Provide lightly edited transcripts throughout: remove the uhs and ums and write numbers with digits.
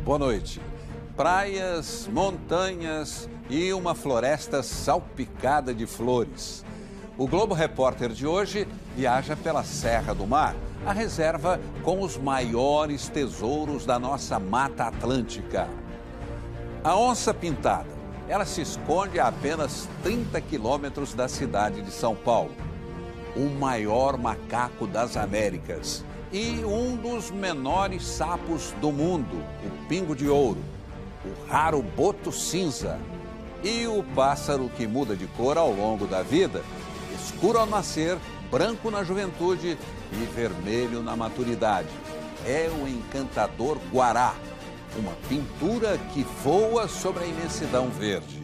Boa noite. Praias, montanhas e uma floresta salpicada de flores. O Globo Repórter de hoje viaja pela Serra do Mar, a reserva com os maiores tesouros da nossa Mata Atlântica. A onça-pintada, ela se esconde a apenas 30 quilômetros da cidade de São Paulo. O maior macaco das Américas e um dos menores sapos do mundo, o pingo de ouro, o raro boto cinza e o pássaro que muda de cor ao longo da vida, escuro ao nascer, branco na juventude e vermelho na maturidade. É o encantador guará, uma pintura que voa sobre a imensidão verde.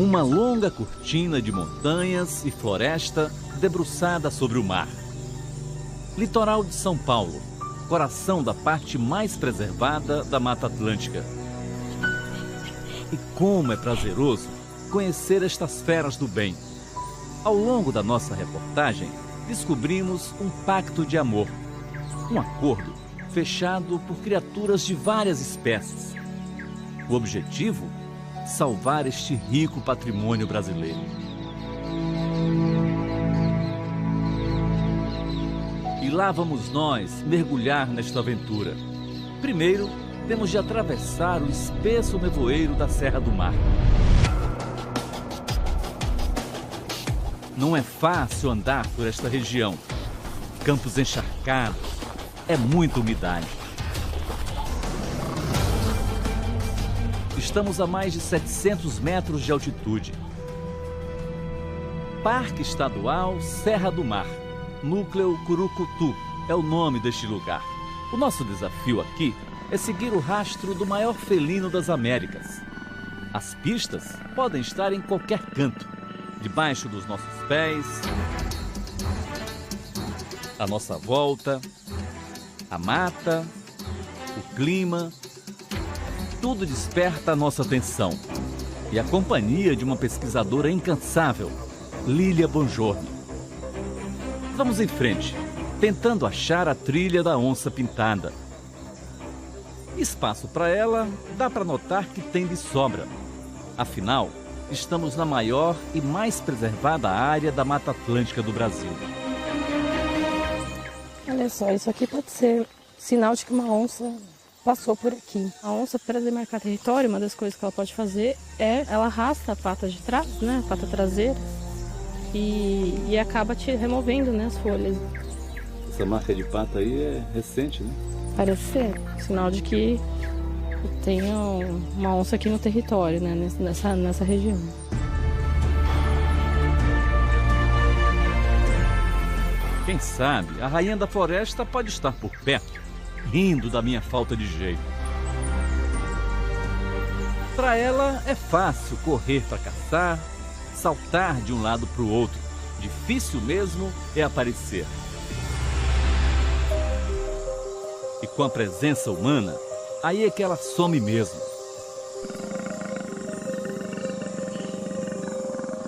Uma longa cortina de montanhas e floresta debruçada sobre o mar. Litoral de São Paulo, coração da parte mais preservada da Mata Atlântica. E como é prazeroso conhecer estas feras do bem. Ao longo da nossa reportagem, descobrimos um pacto de amor. Um acordo fechado por criaturas de várias espécies. O objetivo? Salvar este rico patrimônio brasileiro. E lá vamos nós mergulhar nesta aventura. Primeiro, temos de atravessar o espesso nevoeiro da Serra do Mar. Não é fácil andar por esta região. Campos encharcados, é muita umidade. Estamos a mais de 700 metros de altitude. Parque Estadual Serra do Mar, Núcleo Curucutu, é o nome deste lugar. O nosso desafio aqui é seguir o rastro do maior felino das Américas. As pistas podem estar em qualquer canto, debaixo dos nossos pés, à nossa volta, a mata, o clima. Tudo desperta a nossa atenção. E a companhia de uma pesquisadora incansável, Lília Bongiorno. Vamos em frente, tentando achar a trilha da onça-pintada. Espaço para ela, dá para notar que tem de sobra. Afinal, estamos na maior e mais preservada área da Mata Atlântica do Brasil. Olha só, isso aqui pode ser sinal de que uma onça passou por aqui. A onça, para demarcar território, uma das coisas que ela pode fazer é ela arrasta a pata de trás, né, a pata traseira, e acaba removendo, né, as folhas. Essa marca de pata aí é recente, né? Parece ser sinal de que tem uma onça aqui no território, né, nessa região. Quem sabe a rainha da floresta pode estar por perto, rindo da minha falta de jeito. Para ela é fácil correr para caçar, saltar de um lado para o outro. Difícil mesmo é aparecer. E com a presença humana, aí é que ela some mesmo.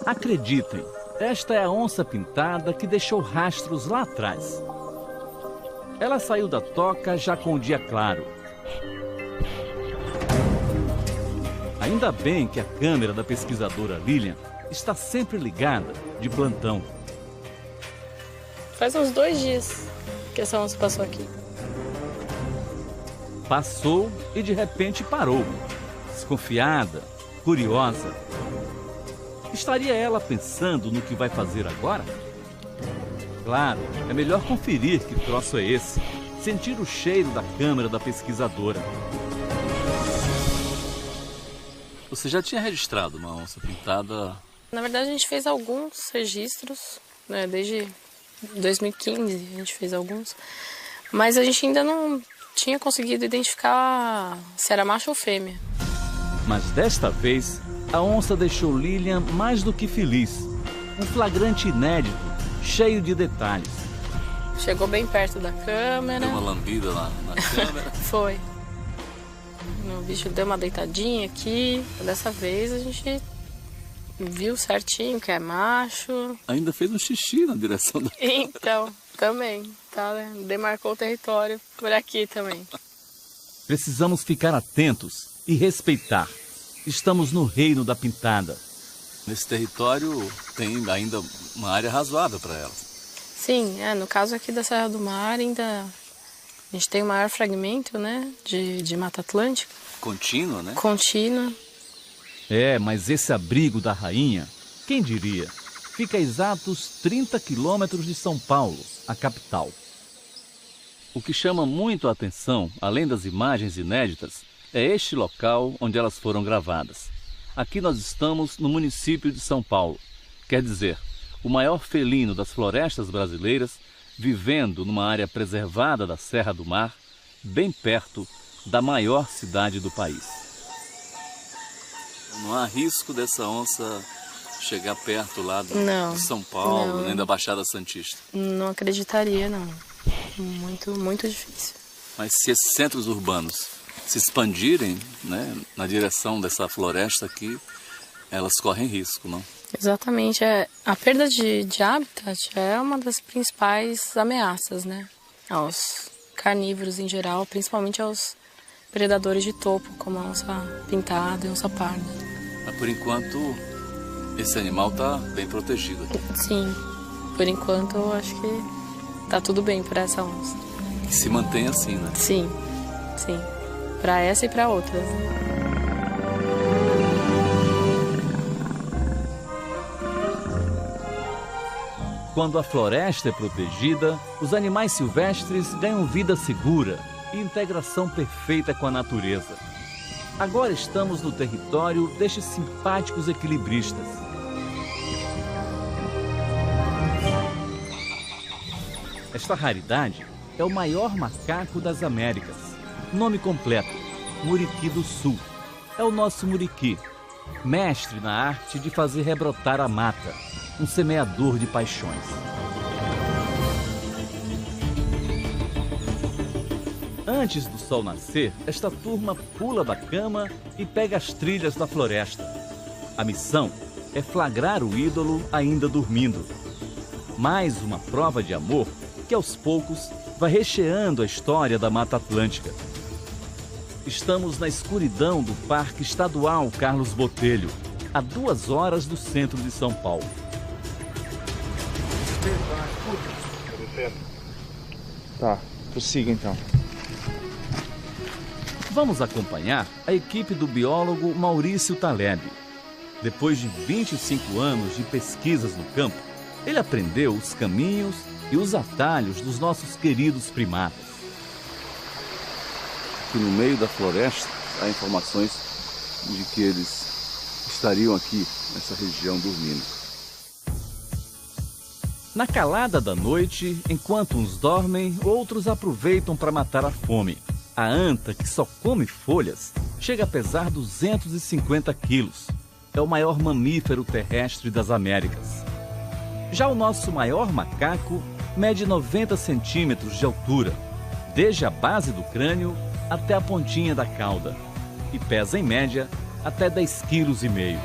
Acreditem, esta é a onça-pintada que deixou rastros lá atrás. Ela saiu da toca já com o dia claro. Ainda bem que a câmera da pesquisadora Lilian está sempre ligada, de plantão. Faz uns 2 dias que essa onça passou aqui. Passou e de repente parou. Desconfiada, curiosa. Estaria ela pensando no que vai fazer agora? Claro, é melhor conferir que troço é esse. Sentir o cheiro da câmera da pesquisadora. Você já tinha registrado uma onça pintada? Na verdade, a gente fez alguns registros, né, desde 2015 a gente fez alguns. Mas a gente ainda não tinha conseguido identificar se era macho ou fêmea. Mas desta vez, a onça deixou Lilian mais do que feliz. Um flagrante inédito, cheio de detalhes. Chegou bem perto da câmera. Deu uma lambida na câmera. Foi. O bicho deu uma deitadinha aqui. Dessa vez a gente viu certinho que é macho. Ainda fez um xixi na direção do... Então, também, tá, né? Demarcou o território por aqui também. Precisamos ficar atentos e respeitar. Estamos no reino da pintada. Nesse território tem ainda uma área razoável para ela. Sim, no caso aqui da Serra do Mar ainda a gente tem o maior fragmento, né, de Mata Atlântica. Contínua, né? Contínua. Mas esse abrigo da rainha, quem diria, fica a exatos 30 quilômetros de São Paulo, a capital. O que chama muito a atenção, além das imagens inéditas, é este local onde elas foram gravadas. Aqui nós estamos no município de São Paulo, quer dizer, o maior felino das florestas brasileiras, vivendo numa área preservada da Serra do Mar, bem perto da maior cidade do país. Não há risco dessa onça chegar perto lá de São Paulo, nem da Baixada Santista? Não acreditaria, não. Muito, muito difícil. Mas se esses centros urbanos se expandirem, né, na direção dessa floresta aqui, elas correm risco, não? Exatamente. A perda de habitat é uma das principais ameaças, né, aos carnívoros em geral, principalmente aos predadores de topo, como a onça pintada e a onça parda. Mas por enquanto, esse animal está bem protegido aqui. Sim, por enquanto eu acho que tá tudo bem para essa onça. Que se mantém assim, né? Sim, sim. Para essa e para outras. Quando a floresta é protegida, os animais silvestres ganham vida segura e integração perfeita com a natureza. Agora estamos no território destes simpáticos equilibristas. Esta raridade é o maior macaco das Américas. Nome completo, Muriqui do Sul. É o nosso Muriqui, mestre na arte de fazer rebrotar a mata, um semeador de paixões. Antes do sol nascer, esta turma pula da cama e pega as trilhas da floresta. A missão é flagrar o ídolo ainda dormindo. Mais uma prova de amor que aos poucos vai recheando a história da Mata Atlântica. Estamos na escuridão do Parque Estadual Carlos Botelho, a 2 horas do centro de São Paulo. Tá, prossiga então. Vamos acompanhar a equipe do biólogo Maurício Taleb. Depois de 25 anos de pesquisas no campo, ele aprendeu os caminhos e os atalhos dos nossos queridos primatas. Aqui no meio da floresta há informações de que eles estariam aqui nessa região dormindo. Na calada da noite, enquanto uns dormem, outros aproveitam para matar a fome. A anta, que só come folhas, chega a pesar 250 quilos. É o maior mamífero terrestre das Américas. Já o nosso maior macaco mede 90 centímetros de altura, desde a base do crânio até a pontinha da cauda, e pesa em média até 10,5 kg.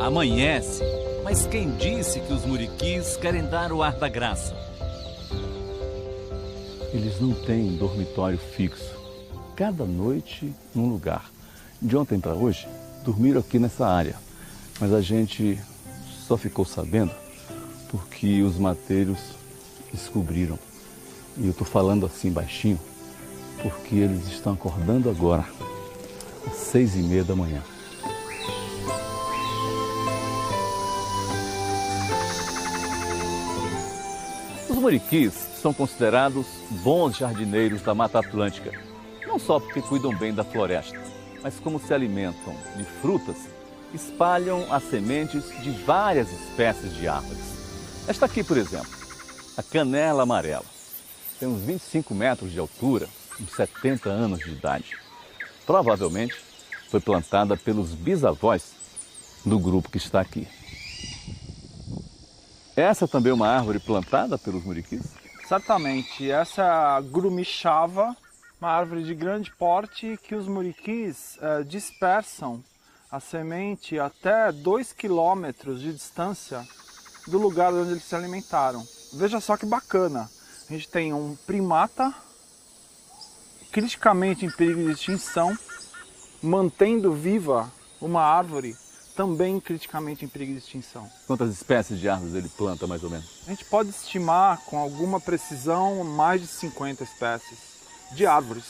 Amanhece, mas quem disse que os muriquis querem dar o ar da graça? Eles não têm dormitório fixo. Cada noite num lugar. De ontem para hoje, dormiram aqui nessa área. Mas a gente só ficou sabendo porque os mateiros descobriram. E eu estou falando assim baixinho porque eles estão acordando agora, às 6h30 da manhã. Os muriquis são considerados bons jardineiros da Mata Atlântica, não só porque cuidam bem da floresta, mas como se alimentam de frutas, espalham as sementes de várias espécies de árvores. Esta aqui, por exemplo, a canela amarela, tem uns 25 metros de altura, uns 70 anos de idade. Provavelmente foi plantada pelos bisavós do grupo que está aqui. Essa também é uma árvore plantada pelos muriquis? Certamente. Essa é a Grumixava, uma árvore de grande porte que os muriquis dispersam a semente até 2 quilômetros de distância do lugar onde eles se alimentaram. Veja só que bacana. A gente tem um primata criticamente em perigo de extinção, mantendo viva uma árvore também criticamente em perigo de extinção. Quantas espécies de árvores ele planta, mais ou menos? A gente pode estimar com alguma precisão mais de 50 espécies de árvores.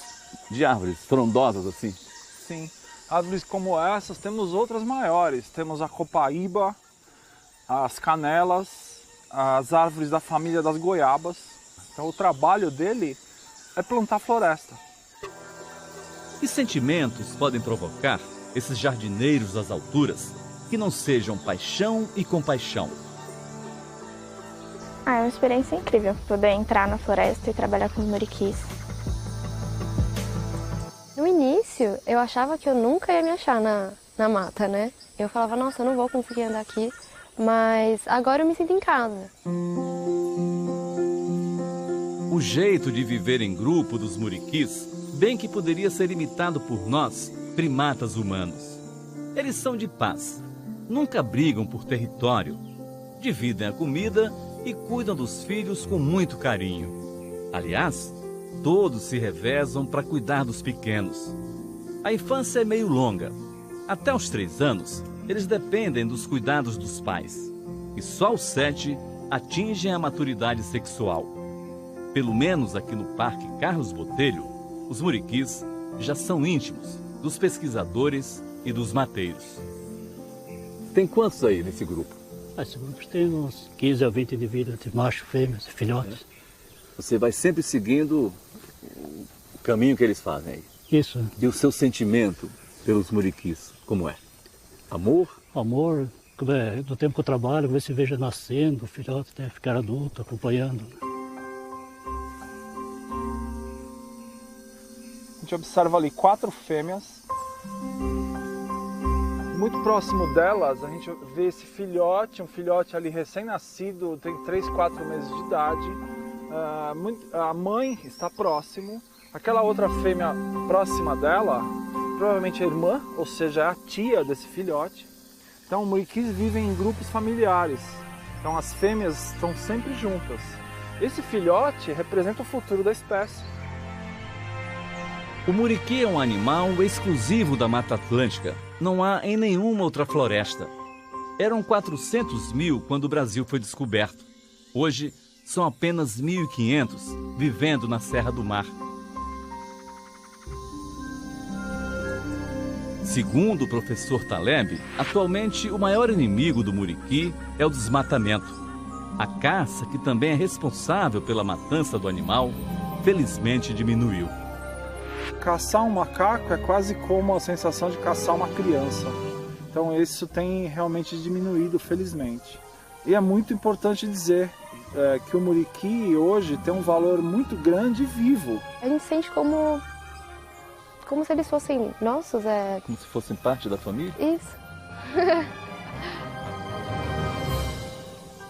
De árvores frondosas assim? Sim. Árvores como essas, temos outras maiores. Temos a copaíba, as canelas, as árvores da família das goiabas. Então o trabalho dele é plantar floresta. Que sentimentos podem provocar esses jardineiros das alturas que não sejam paixão e compaixão? É uma experiência incrível poder entrar na floresta e trabalhar com os muriquis. No início, eu achava que eu nunca ia me achar na mata, né? Eu falava, nossa, eu não vou conseguir andar aqui, mas agora eu me sinto em casa. O jeito de viver em grupo dos muriquis, bem que poderia ser imitado por nós, primatas humanos. Eles são de paz, nunca brigam por território, dividem a comida e cuidam dos filhos com muito carinho. Aliás, todos se revezam para cuidar dos pequenos. A infância é meio longa. Até os 3 anos, eles dependem dos cuidados dos pais. E só aos 7 atingem a maturidade sexual. Pelo menos aqui no Parque Carlos Botelho, os muriquis já são íntimos dos pesquisadores e dos mateiros. Tem quantos aí nesse grupo? Esse grupo tem uns 15 a 20 indivíduos, entre machos, fêmeas e filhotes. Você vai sempre seguindo o caminho que eles fazem aí. Isso. E o seu sentimento pelos muriquis, como é? Amor? Amor, do tempo que eu trabalho, ver se veja nascendo, o filhote até ficar adulto, acompanhando. A gente observa ali 4 fêmeas. Muito próximo delas, a gente vê esse filhote, um filhote ali recém-nascido, tem 3, 4 meses de idade. A mãe está próximo. Aquela outra fêmea próxima dela, provavelmente a irmã, ou seja, é a tia desse filhote. Então, muriquis vivem em grupos familiares. Então, as fêmeas estão sempre juntas. Esse filhote representa o futuro da espécie. O muriqui é um animal exclusivo da Mata Atlântica. Não há em nenhuma outra floresta. Eram 400 mil quando o Brasil foi descoberto. Hoje, são apenas 1.500 vivendo na Serra do Mar. Segundo o professor Taleb, atualmente o maior inimigo do muriqui é o desmatamento. A caça, que também é responsável pela matança do animal, felizmente diminuiu. Caçar um macaco é quase como a sensação de caçar uma criança. Então isso tem realmente diminuído, felizmente. E é muito importante dizer que o muriqui hoje tem um valor muito grande e vivo. A gente sente como se eles fossem nossos. Como se fossem parte da família? Isso.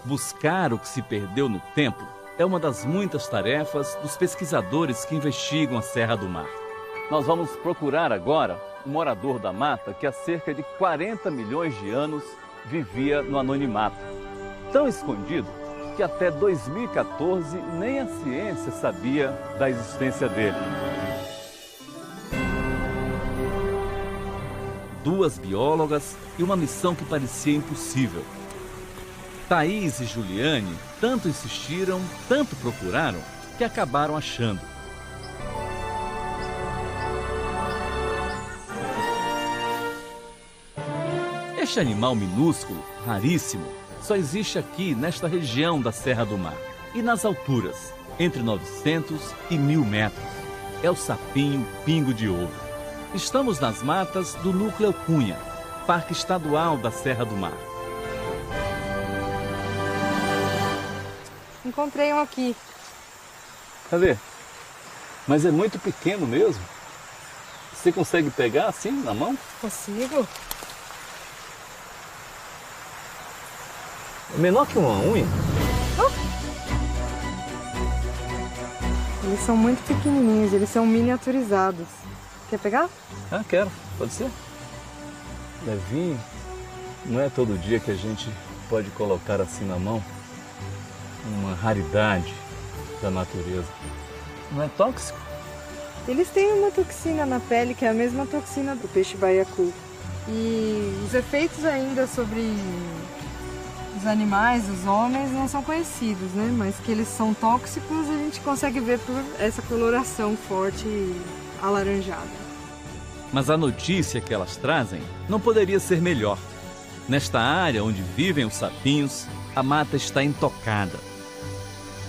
Buscar o que se perdeu no tempo é uma das muitas tarefas dos pesquisadores que investigam a Serra do Mar. Nós vamos procurar agora um morador da mata que há cerca de 40 milhões de anos vivia no anonimato. Tão escondido que até 2014 nem a ciência sabia da existência dele. 2 biólogas e uma missão que parecia impossível. Thaís e Juliane tanto insistiram, tanto procuraram, que acabaram achando. Este animal minúsculo, raríssimo, só existe aqui nesta região da Serra do Mar e nas alturas, entre 900 e 1.000 metros. É o sapinho pingo de ouro. Estamos nas matas do Núcleo Cunha, Parque Estadual da Serra do Mar. Encontrei um aqui. Cadê? Mas é muito pequeno mesmo. Você consegue pegar assim na mão? Consigo. É menor que uma unha? Eles são muito pequenininhos, eles são miniaturizados. Quer pegar? Ah, quero. Pode ser? Levinho. Não é todo dia que a gente pode colocar assim na mão uma raridade da natureza. Não é tóxico? Eles têm uma toxina na pele que é a mesma toxina do peixe baiacu. E os efeitos ainda sobre os animais, os homens, não são conhecidos, né? Mas que eles são tóxicos a gente consegue ver por essa coloração forte e alaranjada. Mas a notícia que elas trazem não poderia ser melhor. Nesta área onde vivem os sapinhos, a mata está intocada.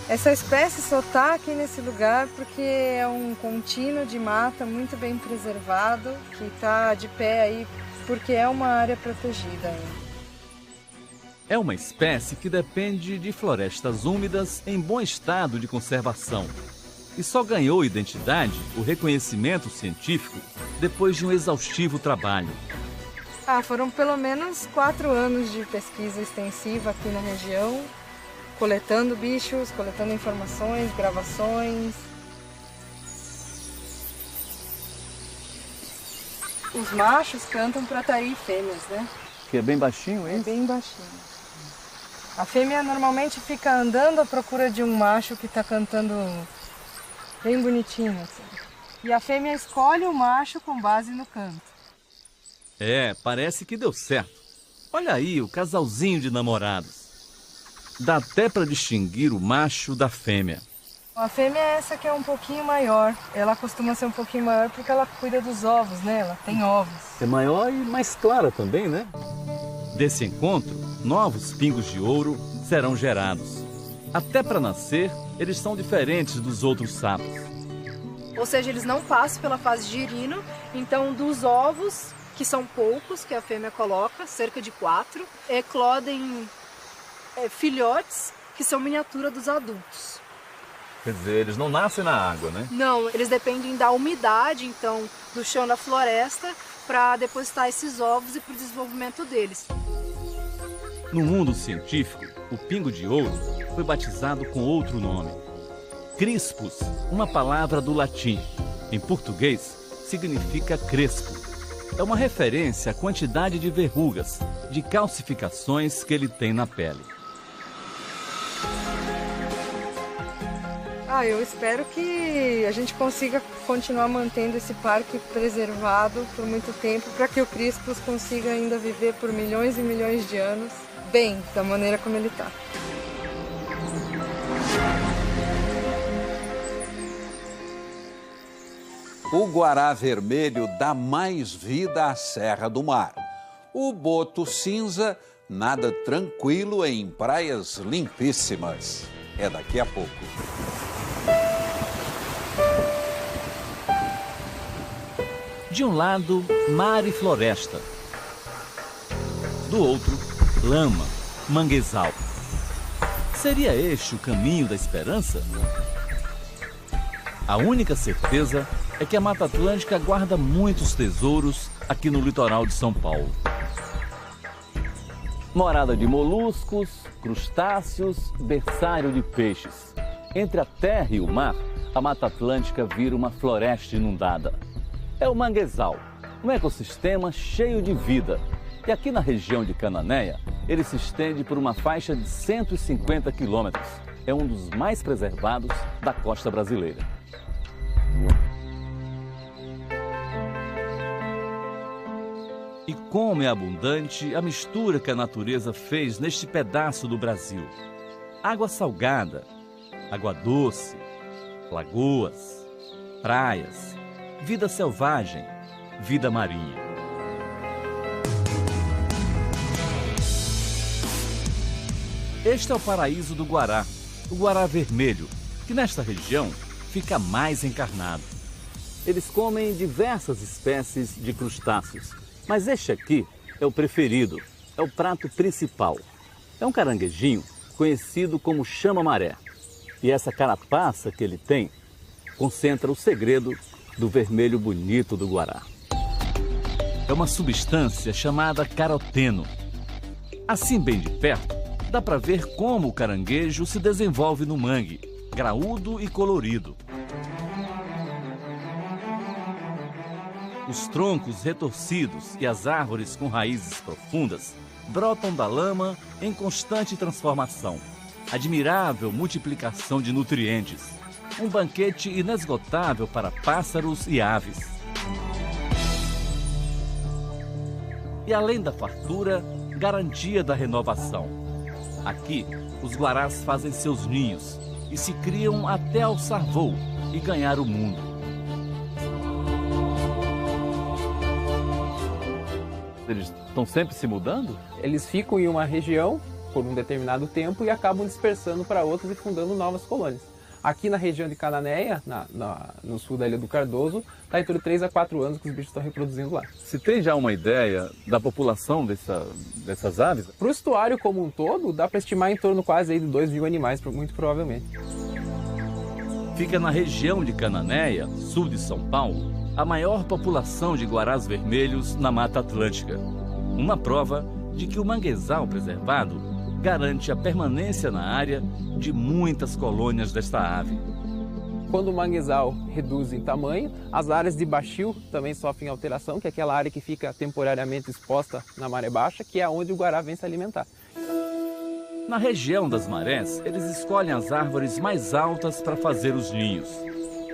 Essa espécie só está aqui nesse lugar porque é um contínuo de mata muito bem preservado, que está de pé aí porque é uma área protegida ainda. É uma espécie que depende de florestas úmidas em bom estado de conservação. E só ganhou identidade, o reconhecimento científico, depois de um exaustivo trabalho. Foram pelo menos 4 anos de pesquisa extensiva aqui na região, coletando bichos, coletando informações, gravações. Os machos cantam para atrair fêmeas, né? Que é bem baixinho, hein? É bem baixinho. A fêmea normalmente fica andando à procura de um macho que está cantando bem bonitinho, assim. E a fêmea escolhe o macho com base no canto. Parece que deu certo. Olha aí o casalzinho de namorados. Dá até para distinguir o macho da fêmea. A fêmea é essa que é um pouquinho maior. Ela costuma ser um pouquinho maior porque ela cuida dos ovos, né? Ela tem ovos. É maior e mais clara também, né? Desse encontro, novos pingos de ouro serão gerados. Até para nascer, eles são diferentes dos outros sapos. Ou seja, eles não passam pela fase girino, então dos ovos, que são poucos, que a fêmea coloca, cerca de 4, eclodem filhotes que são miniatura dos adultos. Quer dizer, eles não nascem na água, né? Não, eles dependem da umidade, então, do chão da floresta, para depositar esses ovos e para o desenvolvimento deles. No mundo científico, o pingo de ouro foi batizado com outro nome. Crispus, uma palavra do latim. Em português, significa crespo. É uma referência à quantidade de verrugas, de calcificações que ele tem na pele. Eu espero que a gente consiga continuar mantendo esse parque preservado por muito tempo, para que o Crispus consiga ainda viver por milhões e milhões de anos, bem, da maneira como ele está. O guará vermelho dá mais vida à Serra do Mar. O boto cinza nada tranquilo em praias limpíssimas. É daqui a pouco. De um lado, mar e floresta. Do outro, lama, manguezal. Seria este o caminho da esperança? A única certeza é que a Mata Atlântica guarda muitos tesouros aqui no litoral de São Paulo. Morada de moluscos, crustáceos, berçário de peixes. Entre a terra e o mar, a Mata Atlântica vira uma floresta inundada. É o manguezal, um ecossistema cheio de vida. E aqui na região de Cananéia, ele se estende por uma faixa de 150 quilômetros. É um dos mais preservados da costa brasileira. E como é abundante a mistura que a natureza fez neste pedaço do Brasil. Água salgada, água doce, lagoas, praias, vida selvagem, vida marinha. Este é o paraíso do guará, o guará vermelho, que nesta região fica mais encarnado. Eles comem diversas espécies de crustáceos, mas este aqui é o preferido, é o prato principal. É um caranguejinho conhecido como chama-maré. E essa carapaça que ele tem concentra o segredo do vermelho bonito do guará. É uma substância chamada caroteno. Assim bem de perto, dá para ver como o caranguejo se desenvolve no mangue, graúdo e colorido. Os troncos retorcidos e as árvores com raízes profundas brotam da lama em constante transformação. Admirável multiplicação de nutrientes. Um banquete inesgotável para pássaros e aves. E além da fartura, garantia da renovação. Aqui, os guarás fazem seus ninhos e se criam até alçar voo e ganhar o mundo. Eles estão sempre se mudando? Eles ficam em uma região por um determinado tempo e acabam dispersando para outras e fundando novas colônias. Aqui na região de Cananéia, no sul da Ilha do Cardoso, está entre 3 a 4 anos que os bichos estão reproduzindo lá. Se tem já uma ideia da população dessas aves? Para o estuário como um todo, dá para estimar em torno quase aí de 2 mil animais, muito provavelmente. Fica na região de Cananéia, sul de São Paulo, a maior população de guarás vermelhos na Mata Atlântica. Uma prova de que o manguezal preservado garante a permanência na área de muitas colônias desta ave. Quando o manguezal reduz em tamanho, as áreas de baixio também sofrem alteração, que é aquela área que fica temporariamente exposta na maré baixa, que é onde o guará vem se alimentar. Na região das marés, eles escolhem as árvores mais altas para fazer os ninhos.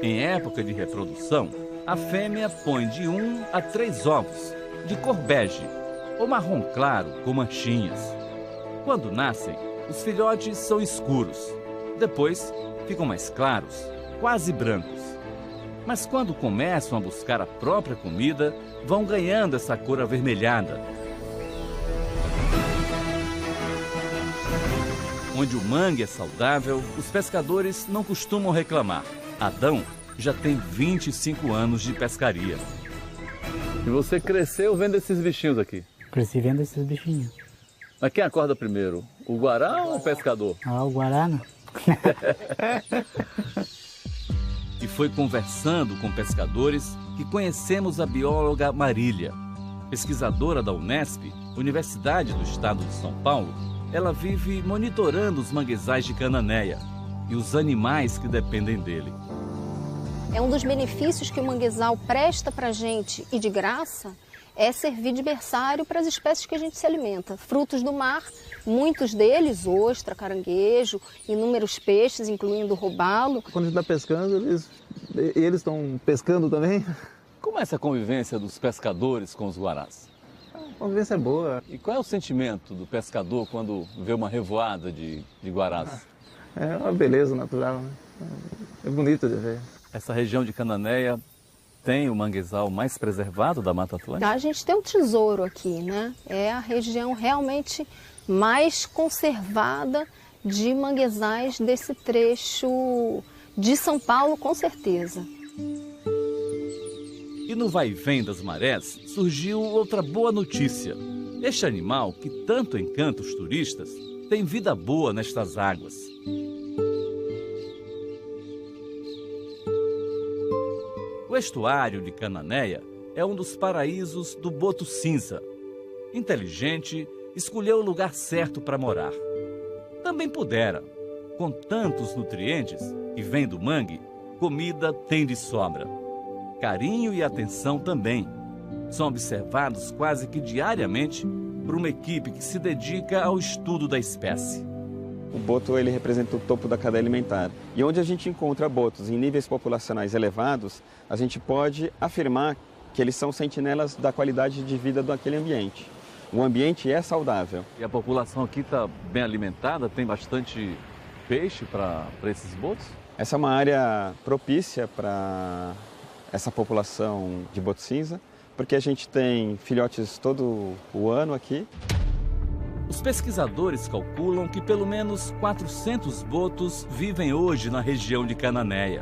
Em época de reprodução, a fêmea põe de 1 a 3 ovos, de cor bege ou marrom claro com manchinhas. Quando nascem, os filhotes são escuros. Depois, ficam mais claros, quase brancos. Mas quando começam a buscar a própria comida, vão ganhando essa cor avermelhada. Onde o mangue é saudável, os pescadores não costumam reclamar. Adão já tem 25 anos de pescaria. E você cresceu vendo esses bichinhos aqui? Cresci vendo esses bichinhos. Mas quem acorda primeiro? O guará ou o pescador? Ah, o guará não. E foi conversando com pescadores que conhecemos a bióloga Marília. Pesquisadora da Unesp, Universidade do Estado de São Paulo, ela vive monitorando os manguezais de Cananéia e os animais que dependem dele. É um dos benefícios que o manguezal presta para a gente e de graça é servir de berçário para as espécies que a gente se alimenta. Frutos do mar, muitos deles, ostra, caranguejo, inúmeros peixes, incluindo o robalo. Quando a gente está pescando, eles estão pescando também. Como é essa convivência dos pescadores com os guarás? A convivência é boa. E qual é o sentimento do pescador quando vê uma revoada de guarás? É uma beleza natural, né? É bonito de ver. Essa região de Cananéia tem o manguezal mais preservado da Mata Atlântica? A gente tem um tesouro aqui, né? É a região realmente mais conservada de manguezais desse trecho de São Paulo, com certeza. E no vai-vem das marés surgiu outra boa notícia. Este animal, que tanto encanta os turistas, tem vida boa nestas águas. O estuário de Cananéia é um dos paraísos do boto cinza. Inteligente, escolheu o lugar certo para morar. Também pudera. Com tantos nutrientes que vêm do mangue, comida tem de sobra. Carinho e atenção também. São observados quase que diariamente por uma equipe que se dedica ao estudo da espécie. O boto ele representa o topo da cadeia alimentar. E onde a gente encontra botos em níveis populacionais elevados, a gente pode afirmar que eles são sentinelas da qualidade de vida daquele ambiente. O ambiente é saudável. E a população aqui está bem alimentada? Tem bastante peixe para esses botos? Essa é uma área propícia para essa população de boto cinza, porque a gente tem filhotes todo o ano aqui. Os pesquisadores calculam que pelo menos 400 botos vivem hoje na região de Cananéia.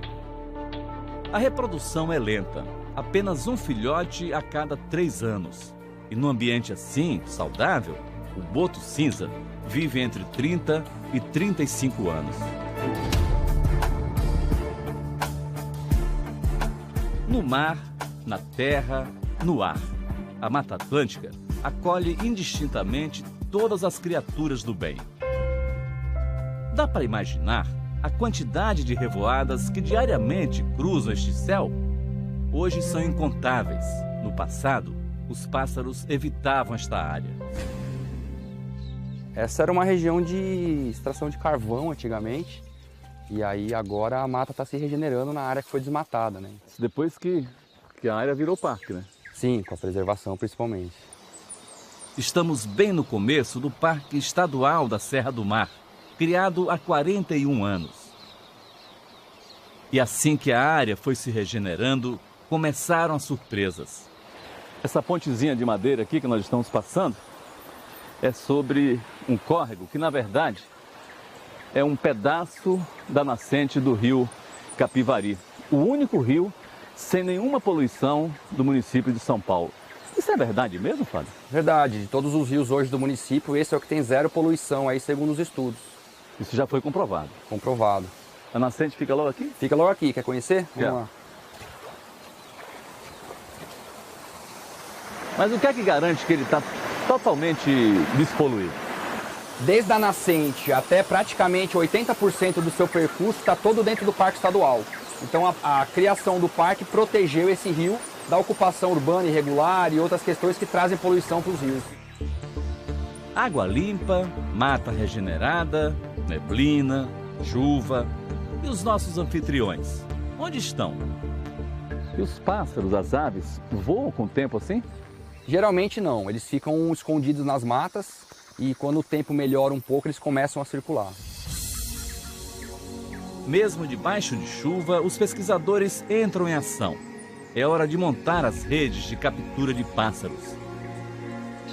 A reprodução é lenta, apenas um filhote a cada 3 anos. E num ambiente assim, saudável, o boto cinza vive entre 30 e 35 anos. No mar, na terra, no ar, a Mata Atlântica acolhe indistintamente todas as criaturas do bem. Dá para imaginar a quantidade de revoadas que diariamente cruzam este céu? Hoje são incontáveis. No passado, os pássaros evitavam esta área. Essa era uma região de extração de carvão antigamente. E aí agora a mata está se regenerando na área que foi desmatada, né? Depois que a área virou parque, né? Sim, com a preservação principalmente. Estamos bem no começo do Parque Estadual da Serra do Mar, criado há 41 anos. E assim que a área foi se regenerando, começaram as surpresas. Essa pontezinha de madeira aqui que nós estamos passando é sobre um córrego que, na verdade, é um pedaço da nascente do rio Capivari. O único rio sem nenhuma poluição do município de São Paulo. Isso é verdade mesmo, Fábio? Verdade. De todos os rios hoje do município, esse é o que tem zero poluição, aí segundo os estudos. Isso já foi comprovado? Comprovado. A nascente fica logo aqui? Fica logo aqui. Quer conhecer? Vamos lá. Mas o que é que garante que ele está totalmente despoluído? Desde a nascente até praticamente 80% do seu percurso está todo dentro do Parque Estadual. Então a criação do parque protegeu esse rio da ocupação urbana irregular e outras questões que trazem poluição para os rios. Água limpa, mata regenerada, neblina, chuva. E os nossos anfitriões? Onde estão? E os pássaros, as aves, voam com o tempo assim? Geralmente não, eles ficam escondidos nas matas e quando o tempo melhora um pouco eles começam a circular. Mesmo debaixo de chuva, os pesquisadores entram em ação. É hora de montar as redes de captura de pássaros.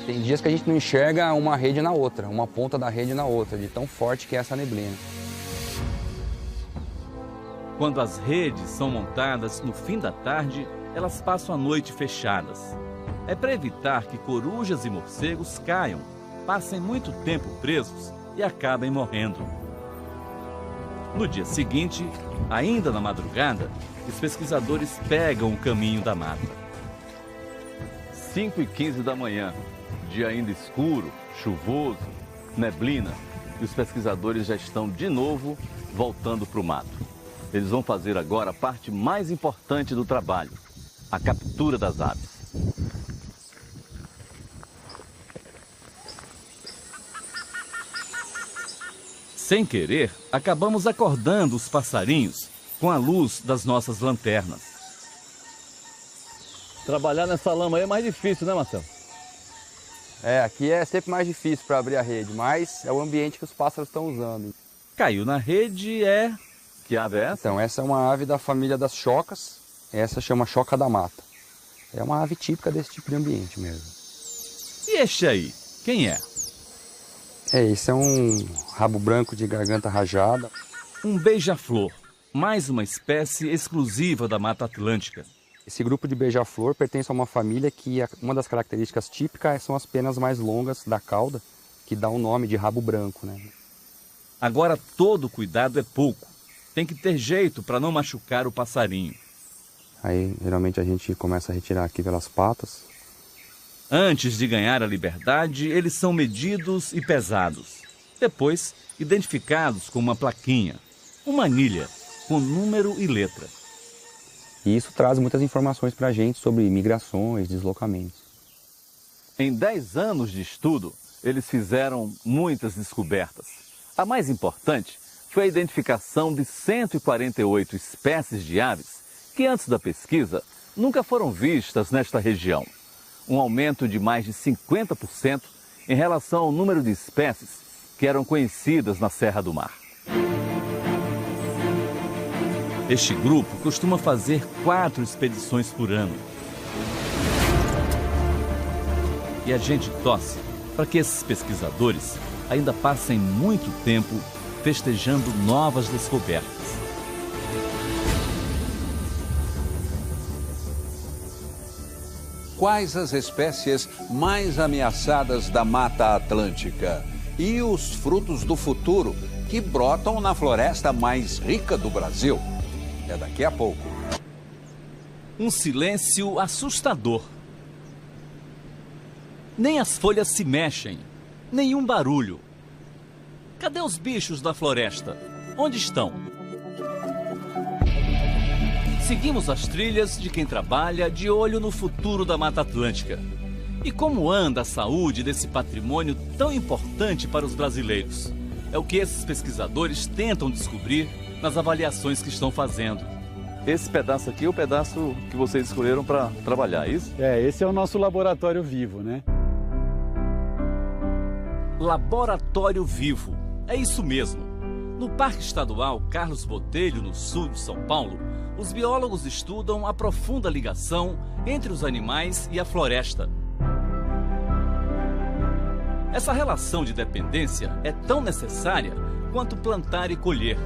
Tem dias que a gente não enxerga uma rede na outra, uma ponta da rede na outra, de tão forte que é essa neblina. Quando as redes são montadas no fim da tarde, elas passam a noite fechadas. É para evitar que corujas e morcegos caiam, passem muito tempo presos e acabem morrendo. No dia seguinte, ainda na madrugada, os pesquisadores pegam o caminho da mata. 5h15 da manhã, dia ainda escuro, chuvoso, neblina, e os pesquisadores já estão de novo voltando para o mato. Eles vão fazer agora a parte mais importante do trabalho, a captura das aves. Sem querer, acabamos acordando os passarinhos com a luz das nossas lanternas. Trabalhar nessa lama aí é mais difícil, né, Marcelo? É, aqui é sempre mais difícil para abrir a rede, mas é o ambiente que os pássaros estão usando. Caiu na rede é... Que ave é essa? Então, essa é uma ave da família das chocas, essa chama choca da mata. É uma ave típica desse tipo de ambiente mesmo. E este aí, quem é? Esse é um rabo branco de garganta rajada. Um beija-flor, mais uma espécie exclusiva da Mata Atlântica. Esse grupo de beija-flor pertence a uma família que uma das características típicas são as penas mais longas da cauda, que dá o nome de rabo branco, né? Agora todo cuidado é pouco. Tem que ter jeito para não machucar o passarinho. Aí, geralmente, a gente começa a retirar aqui pelas patas. Antes de ganhar a liberdade, eles são medidos e pesados. Depois, identificados com uma plaquinha, uma anilha, com número e letra. E isso traz muitas informações para a gente sobre migrações, deslocamentos. Em 10 anos de estudo, eles fizeram muitas descobertas. A mais importante foi a identificação de 148 espécies de aves que antes da pesquisa nunca foram vistas nesta região. Um aumento de mais de 50% em relação ao número de espécies que eram conhecidas na Serra do Mar. Este grupo costuma fazer 4 expedições por ano. E a gente torce para que esses pesquisadores ainda passem muito tempo festejando novas descobertas. Quais as espécies mais ameaçadas da Mata Atlântica? E os frutos do futuro que brotam na floresta mais rica do Brasil? É daqui a pouco. Um silêncio assustador. Nem as folhas se mexem, nenhum barulho. Cadê os bichos da floresta? Onde estão? Seguimos as trilhas de quem trabalha de olho no futuro da Mata Atlântica. E como anda a saúde desse patrimônio tão importante para os brasileiros? É o que esses pesquisadores tentam descobrir nas avaliações que estão fazendo. Esse pedaço aqui é o pedaço que vocês escolheram para trabalhar, é isso? Esse é o nosso laboratório vivo, né? Laboratório vivo, é isso mesmo. No Parque Estadual Carlos Botelho, no sul de São Paulo, os biólogos estudam a profunda ligação entre os animais e a floresta. Essa relação de dependência é tão necessária quanto plantar e colher.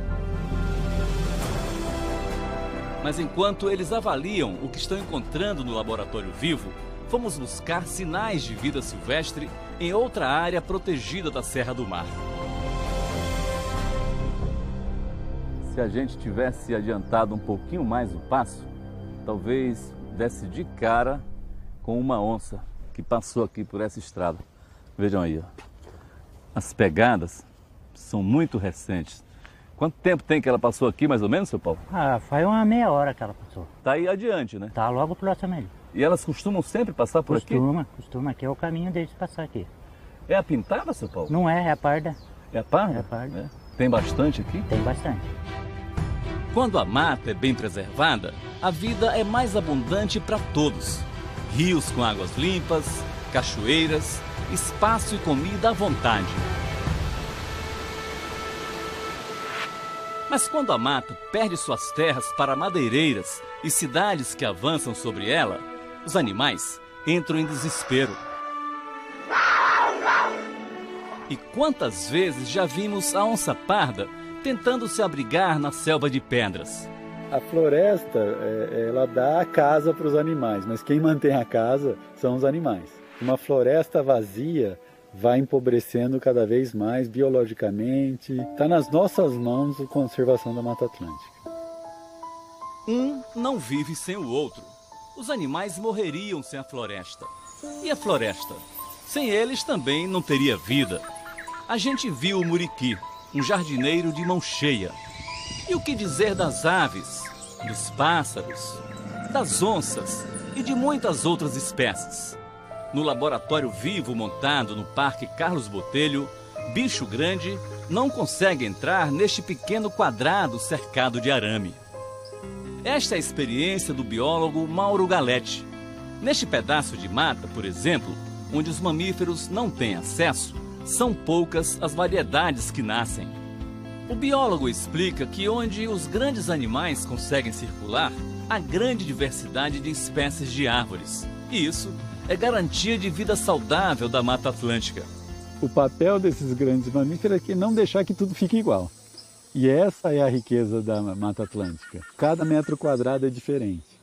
Mas enquanto eles avaliam o que estão encontrando no laboratório vivo, fomos buscar sinais de vida silvestre em outra área protegida da Serra do Mar. Se a gente tivesse adiantado um pouquinho mais o passo, talvez desse de cara com uma onça que passou aqui por essa estrada. Vejam aí, ó. As pegadas são muito recentes. Quanto tempo tem que ela passou aqui, mais ou menos, seu Paulo? Faz uma meia hora que ela passou. Tá aí adiante, né? Tá logo próximo ali. E elas costumam sempre passar por aqui? Costuma. Aqui é o caminho deles passar aqui. É a pintada, seu Paulo? Não é a parda. É a parda? É a parda. É. Tem bastante aqui? Tem bastante. Quando a mata é bem preservada, a vida é mais abundante para todos. Rios com águas limpas, cachoeiras, espaço e comida à vontade. Mas quando a mata perde suas terras para madeireiras e cidades que avançam sobre ela, os animais entram em desespero. E quantas vezes já vimos a onça parda tentando se abrigar na selva de pedras? A floresta, ela dá a casa para os animais, mas quem mantém a casa são os animais. Uma floresta vazia vai empobrecendo cada vez mais biologicamente. Está nas nossas mãos a conservação da Mata Atlântica. Um não vive sem o outro. Os animais morreriam sem a floresta. E a floresta? Sem eles também não teria vida. A gente viu o muriqui, um jardineiro de mão cheia. E o que dizer das aves, dos pássaros, das onças e de muitas outras espécies? No laboratório vivo montado no Parque Carlos Botelho, bicho grande não consegue entrar neste pequeno quadrado cercado de arame. Esta é a experiência do biólogo Mauro Galetti. Neste pedaço de mata, por exemplo, onde os mamíferos não têm acesso, são poucas as variedades que nascem. O biólogo explica que onde os grandes animais conseguem circular, há grande diversidade de espécies de árvores. E isso é garantia de vida saudável da Mata Atlântica. O papel desses grandes mamíferos é que não deixar que tudo fique igual. E essa é a riqueza da Mata Atlântica. Cada metro quadrado é diferente.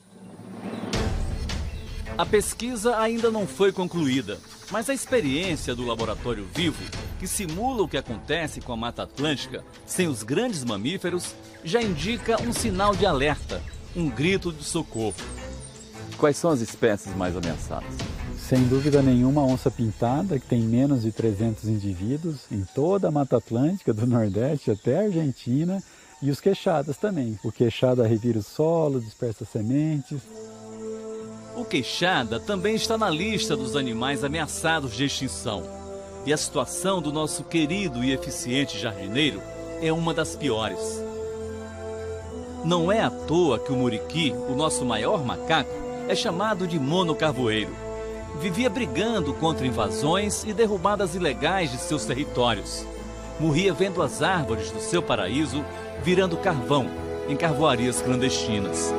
A pesquisa ainda não foi concluída, mas a experiência do laboratório vivo, que simula o que acontece com a Mata Atlântica sem os grandes mamíferos, já indica um sinal de alerta, um grito de socorro. Quais são as espécies mais ameaçadas? Sem dúvida nenhuma, a onça pintada, que tem menos de 300 indivíduos em toda a Mata Atlântica, do Nordeste até a Argentina, e os queixadas também. O queixada revira o solo, dispersa sementes. O queixada também está na lista dos animais ameaçados de extinção. E a situação do nosso querido e eficiente jardineiro é uma das piores. Não é à toa que o muriqui, o nosso maior macaco, é chamado de monocarvoeiro. Vivia brigando contra invasões e derrubadas ilegais de seus territórios. Morria vendo as árvores do seu paraíso virando carvão em carvoarias clandestinas.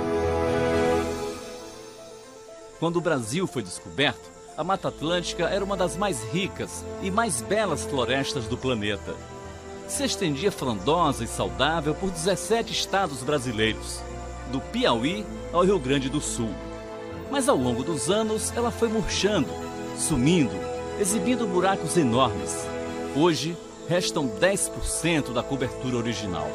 Quando o Brasil foi descoberto, a Mata Atlântica era uma das mais ricas e mais belas florestas do planeta. Se estendia frondosa e saudável por 17 estados brasileiros, do Piauí ao Rio Grande do Sul. Mas ao longo dos anos ela foi murchando, sumindo, exibindo buracos enormes. Hoje restam 10% da cobertura original.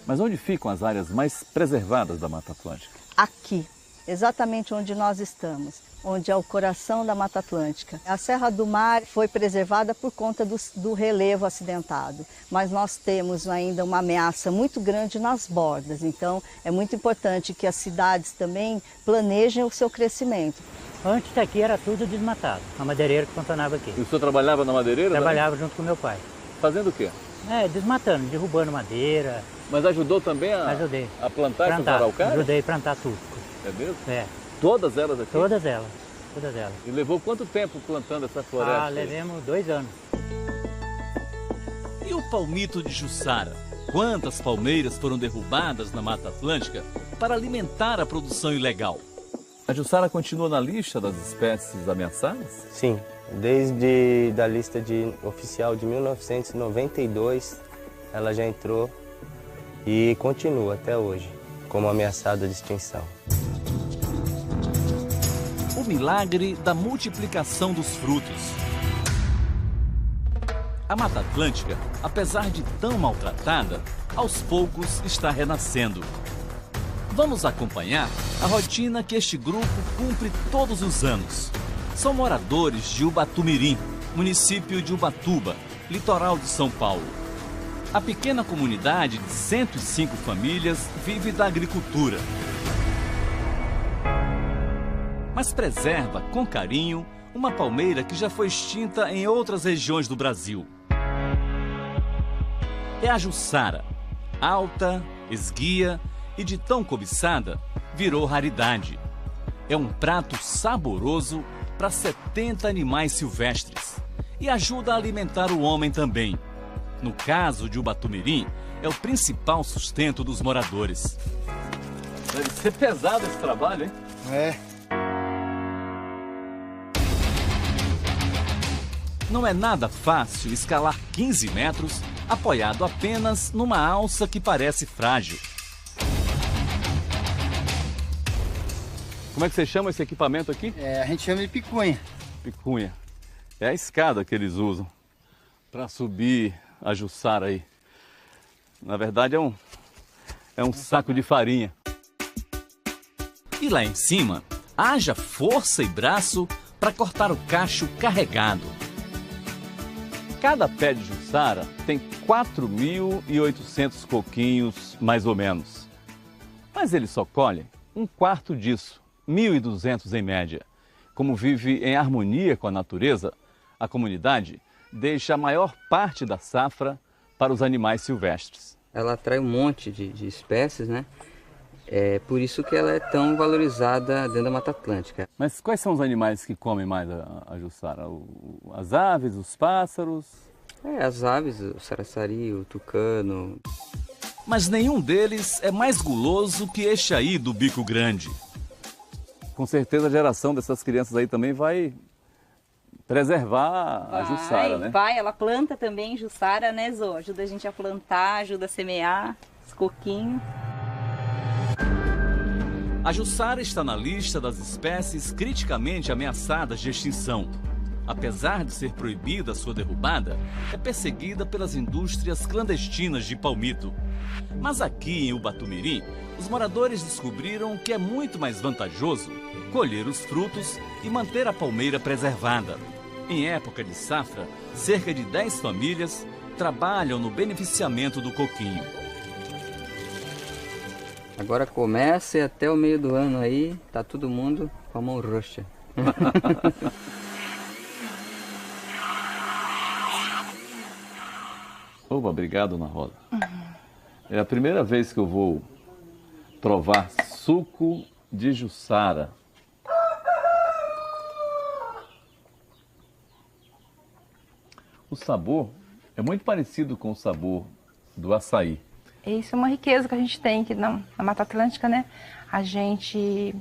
Mas onde ficam as áreas mais preservadas da Mata Atlântica? Aqui, exatamente onde nós estamos. onde é o coração da Mata Atlântica. A Serra do Mar foi preservada por conta do relevo acidentado, mas nós temos ainda uma ameaça muito grande nas bordas, então é muito importante que as cidades também planejem o seu crescimento. Antes daqui era tudo desmatado, a madeireira que funcionava aqui. E o senhor trabalhava na madeireira? Trabalhava junto com meu pai. Fazendo o quê? Desmatando, derrubando madeira. Mas ajudou também a plantar essas araucárias? Ajudei a plantar tudo. É mesmo? É. Todas elas aqui? Todas elas, todas elas. E levou quanto tempo plantando essa floresta? Levamos 2 anos. E o palmito de Jussara? Quantas palmeiras foram derrubadas na Mata Atlântica para alimentar a produção ilegal? A Jussara continua na lista das espécies ameaçadas? Sim, desde a lista oficial de 1992, ela já entrou e continua até hoje como ameaçada de extinção. O milagre da multiplicação dos frutos. A Mata Atlântica, apesar de tão maltratada, aos poucos está renascendo. Vamos acompanhar a rotina que este grupo cumpre todos os anos. São moradores de Ubatumirim, município de Ubatuba, litoral de São Paulo. A pequena comunidade de 105 famílias vive da agricultura, mas preserva com carinho uma palmeira que já foi extinta em outras regiões do Brasil. É a Jussara, alta, esguia e de tão cobiçada, virou raridade. É um prato saboroso para 70 animais silvestres e ajuda a alimentar o homem também. No caso de Ubatumirim, é o principal sustento dos moradores. Deve ser pesado esse trabalho, hein? É. Não é nada fácil escalar 15 metros apoiado apenas numa alça que parece frágil. Como é que você chama esse equipamento aqui? A gente chama de picunha. Picunha. É a escada que eles usam para subir a Jussara aí. Na verdade é um saco de farinha. E lá em cima, haja força e braço para cortar o cacho carregado. Cada pé de Jussara tem 4.800 coquinhos, mais ou menos. Mas eles só colhem um quarto disso, 1.200 em média. Como vive em harmonia com a natureza, a comunidade deixa a maior parte da safra para os animais silvestres. Ela atrai um monte de espécies, né? É por isso que ela é tão valorizada dentro da Mata Atlântica. Mas quais são os animais que comem mais a Jussara? As aves, os pássaros? As aves, o saraçari, o tucano. Mas nenhum deles é mais guloso que este aí do bico grande. Com certeza a geração dessas crianças aí também vai preservar a Jussara, né? Vai, ela planta também Jussara, né, Zô? Ajuda a gente a plantar, ajuda a semear os coquinhos. A Jussara está na lista das espécies criticamente ameaçadas de extinção. Apesar de ser proibida sua derrubada, é perseguida pelas indústrias clandestinas de palmito. Mas aqui em Ubatumirim, os moradores descobriram que é muito mais vantajoso colher os frutos e manter a palmeira preservada. Em época de safra, cerca de 10 famílias trabalham no beneficiamento do coquinho. Agora começa e até o meio do ano aí, tá todo mundo com a mão roxa. Opa, obrigado, Dona Rosa. É a primeira vez que eu vou provar suco de Jussara. O sabor é muito parecido com o sabor do açaí. Isso é uma riqueza que a gente tem aqui na Mata Atlântica, né? A gente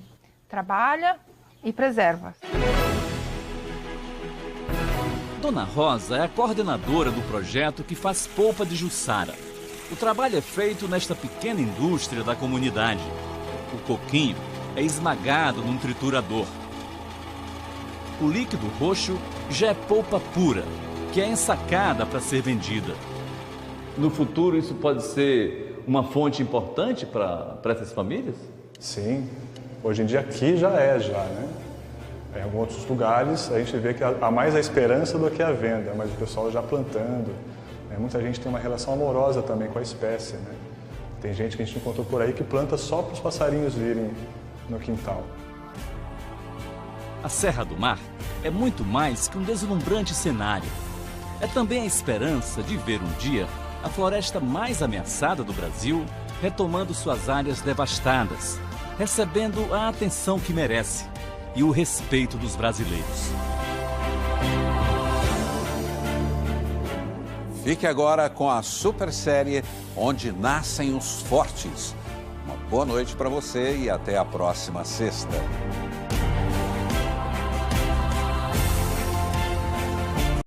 trabalha e preserva. Dona Rosa é a coordenadora do projeto que faz polpa de Jussara. O trabalho é feito nesta pequena indústria da comunidade. O coquinho é esmagado num triturador. O líquido roxo já é polpa pura, que é ensacada para ser vendida. No futuro, isso pode ser uma fonte importante para essas famílias? Sim, hoje em dia aqui já é, né? Em alguns outros lugares a gente vê que há mais a esperança do que a venda, mas o pessoal já plantando. Muita gente tem uma relação amorosa também com a espécie, né? Tem gente que a gente encontrou por aí que planta só para os passarinhos virem no quintal. A Serra do Mar é muito mais que um deslumbrante cenário. É também a esperança de ver um dia a floresta mais ameaçada do Brasil retomando suas áreas devastadas, recebendo a atenção que merece e o respeito dos brasileiros. Fique agora com a super série Onde Nascem os Fortes. Uma boa noite para você e até a próxima sexta.